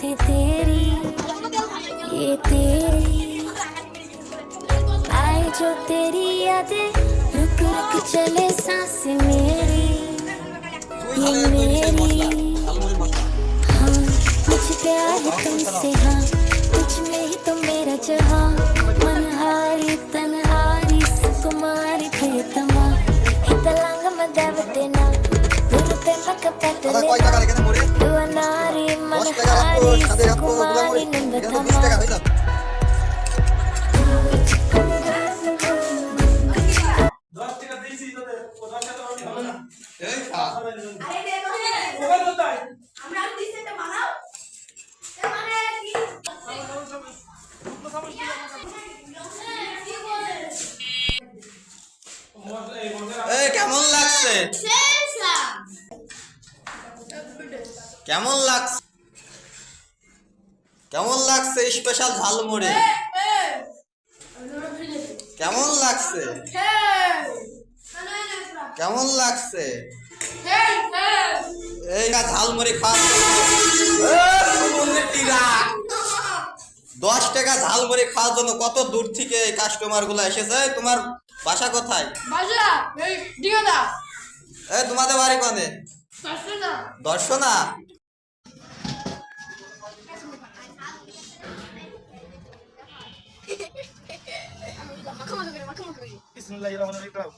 थी तेरी, ये तेरी आए जो तेरी यादें, रुक रुक चले सांसें मेरी, ये मेरी। हाँ मुझे प्यार है तुमसे, हाँ तुझ में ही तो मेरा जहाँ, मनहारी तनहारी सुकुमारी प्रियतमा, हितलांग मदावतेना गुरुते मकपतले दुआनारी मनहारी सुकुमारी नंदतमा। কেমন লাগছে? কেমন লাগছে? কেমন লাগছে স্পেশাল ঝালমুড়ি? কেমন লাগছে? কেমন লাগছে? এই ঝালমুড়ি খাওয়া 10 টাকা ঝালমুড়ি খাওয়ার জন্য কত দূর থেকে এই কাস্টমার গুলো এসেছে। তোমার বাসা কোথায়? বাসা এই দিগদা। এই তোমাদের বাড়ি কোনে? দর্শনা। দর্শনা। বিসমিল্লাহির রহমানির রহিম।